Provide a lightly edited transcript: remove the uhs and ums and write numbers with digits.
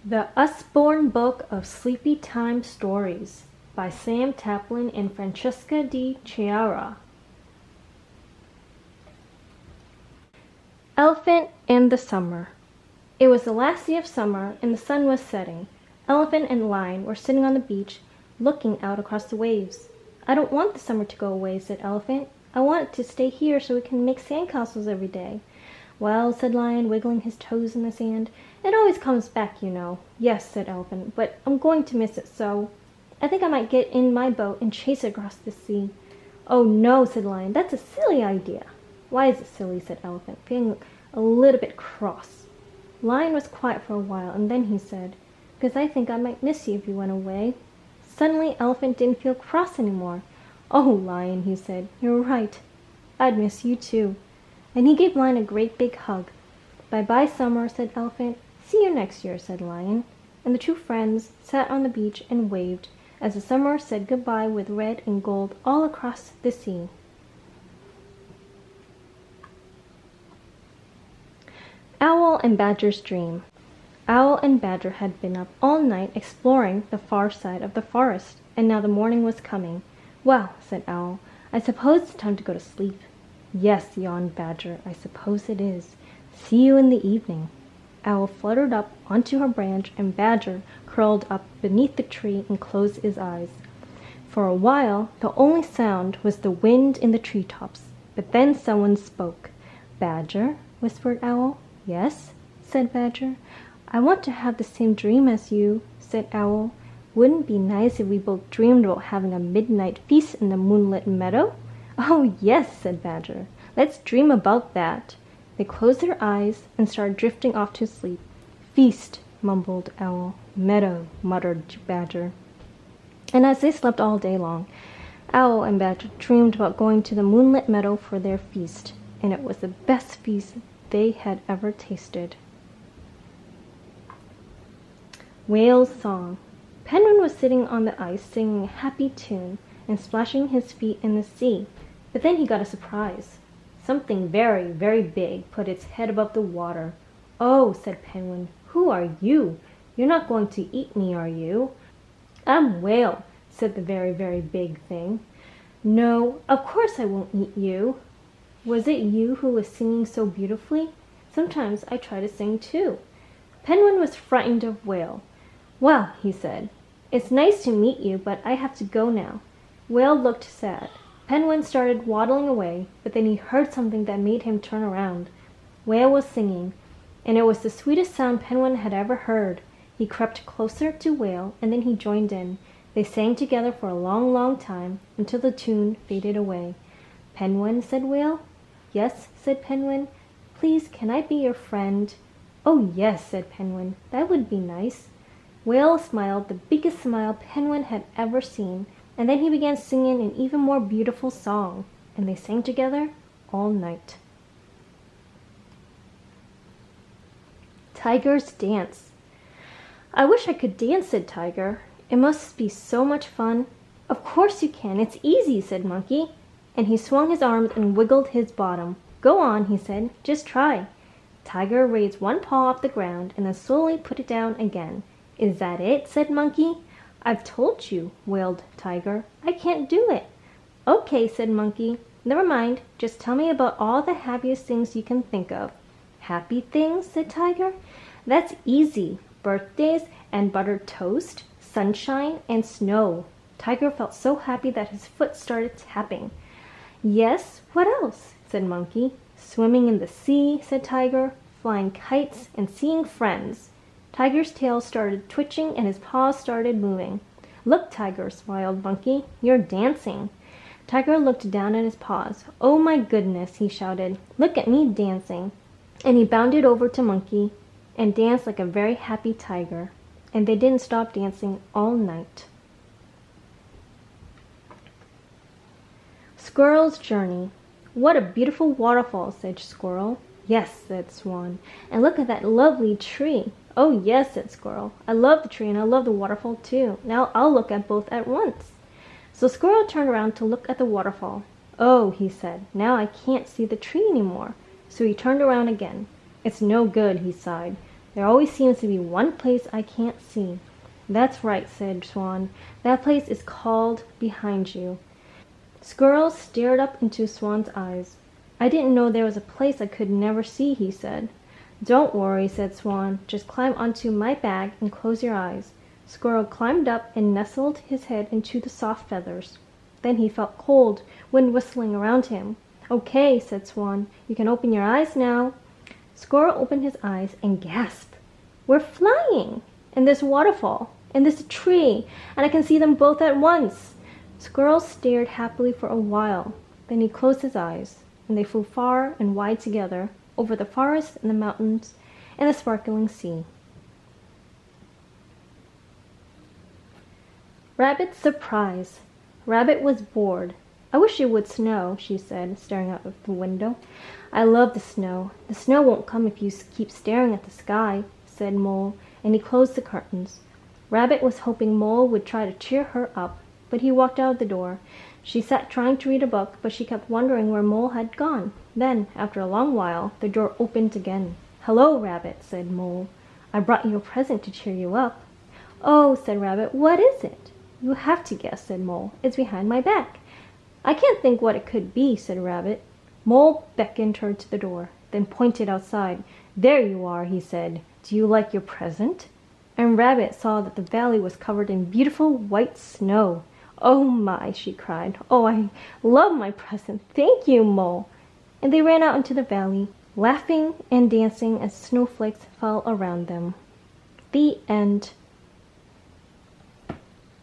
The Usborne Book of Sleepytime Stories by Sam Taplin and Francesca di Chiara. Elephant in the Summer. It was the last day of summer, and the sun was setting. Elephant and Lion were sitting on the beach, looking out across the waves. "I don't want the summer to go away," said Elephant. "I want it to stay here so we can make sandcastles every day." "Well," said Lion, wiggling his toes in the sand, "it always comes back, you know." "Yes," said Elephant, "but I'm going to miss it so. I think I might get in my boat and chase it across the sea." "Oh, no," said Lion, "that's a silly idea." "Why is it silly?" said Elephant, feeling a little bit cross. Lion was quiet for a while, and then he said, "Because I think I might miss you if you went away." Suddenly Elephant didn't feel cross anymore. "Oh, Lion," he said, "you're right. I'd miss you too." And he gave Lion a great big hug. "Bye-bye, summer," said Elephant. "See you next year," said Lion. And the two friends sat on the beach and waved as the summer said goodbye with red and gold all across the sea. Owl and Badger's Dream. Owl and Badger had been up all night exploring the far side of the forest, and now the morning was coming. "Well," said Owl, "I suppose it's time to go to sleep." "Yes," yawned Badger, "I suppose it is. See you in the evening." Owl fluttered up onto her branch, and Badger curled up beneath the tree and closed his eyes. For a while the only sound was the wind in the treetops, but then someone spoke. "Badger," whispered Owl. "Yes," said Badger. "I want to have the same dream as you," said Owl. "Wouldn't it be nice if we both dreamed about having a midnight feast in the moonlit meadow?" "Oh, yes," said Badger. "Let's dream about that." They closed their eyes and started drifting off to sleep. "Feast," mumbled Owl. "Meadow," muttered Badger. And as they slept all day long, Owl and Badger dreamed about going to the moonlit meadow for their feast, and it was the best feast they had ever tasted. Whale's Song. Penguin was sitting on the ice singing a happy tune and splashing his feet in the sea, but then he got a surprise. Something very, very big put its head above the water. "Oh," said Penguin, "who are you? You're not going to eat me, are you?" "I'm Whale," said the very, very big thing. "No, of course I won't eat you." "Was it you who was singing so beautifully? Sometimes I try to sing too." Penguin was frightened of Whale. "Well," he said, "it's nice to meet you, but I have to go now." Whale looked sad. Penguin started waddling away, but then he heard something that made him turn around. Whale was singing, and it was the sweetest sound Penguin had ever heard. He crept closer to Whale, and then he joined in. They sang together for a long, long time, until the tune faded away. "Penguin," said Whale. "Yes," said Penguin. "Please, can I be your friend?" "Oh, yes," said Penguin. "That would be nice." Whale smiled the biggest smile Penguin had ever seen, and then he began singing an even more beautiful song, and they sang together all night. Tiger's Dance. "I wish I could dance," said Tiger. "It must be so much fun." "Of course you can. It's easy," said Monkey, and he swung his arms and wiggled his bottom. "Go on," he said. "Just try." Tiger raised one paw off the ground and then slowly put it down again. "Is that it?" said Monkey. "I've told you," wailed Tiger. "I can't do it." "Okay," said Monkey. "Never mind. Just tell me about all the happiest things you can think of." "Happy things?" said Tiger. "That's easy. Birthdays and buttered toast, sunshine and snow." Tiger felt so happy that his foot started tapping. "Yes, what else?" said Monkey. "Swimming in the sea," said Tiger. "Flying kites and seeing friends." Tiger's tail started twitching and his paws started moving. "Look, Tiger," smiled Monkey. "You're dancing." Tiger looked down at his paws. "Oh my goodness," he shouted. "Look at me dancing." And he bounded over to Monkey and danced like a very happy tiger. And they didn't stop dancing all night. Squirrel's Journey. "What a beautiful waterfall," said Squirrel. "Yes," said Swan. "And look at that lovely tree." "Oh, yes," said Squirrel. "I love the tree and I love the waterfall too. Now I'll look at both at once." So Squirrel turned around to look at the waterfall. "Oh," he said, "now I can't see the tree any more." So he turned around again. "It's no good," he sighed. There always seems to be one place I can't see." "That's right," said Swan. "That place is called behind you." Squirrel stared up into Swan's eyes. "I didn't know there was a place I could never see," he said. "Don't worry," said Swan. "Just climb onto my back and close your eyes." Squirrel climbed up and nestled his head into the soft feathers. Then he felt cold wind whistling around him. "Okay," said Swan. "You can open your eyes now." Squirrel opened his eyes and gasped. "We're flying! And there's a waterfall, and there's a tree, and I can see them both at once." Squirrel stared happily for a while. Then he closed his eyes, and they flew far and wide together, over the forest and the mountains and the sparkling sea. Rabbit's surprise. Rabbit was bored. "I wish it would snow," she said, staring out of the window. "I love the snow. The snow won't come if you keep staring at the sky," said Mole, and he closed the curtains. Rabbit was hoping Mole would try to cheer her up, but he walked out of the door. She sat trying to read a book, but she kept wondering where Mole had gone. Then, after a long while, the door opened again. "Hello, Rabbit," said Mole. "I brought you a present to cheer you up." "Oh," said Rabbit, "what is it?" "You have to guess," said Mole. "It's behind my back." "I can't think what it could be," said Rabbit. Mole beckoned her to the door, then pointed outside. "There you are," he said. "Do you like your present?" And Rabbit saw that the valley was covered in beautiful white snow. "Oh my!" she cried. "Oh, I love my present. Thank you, Mole." And they ran out into the valley, laughing and dancing as snowflakes fell around them. The end.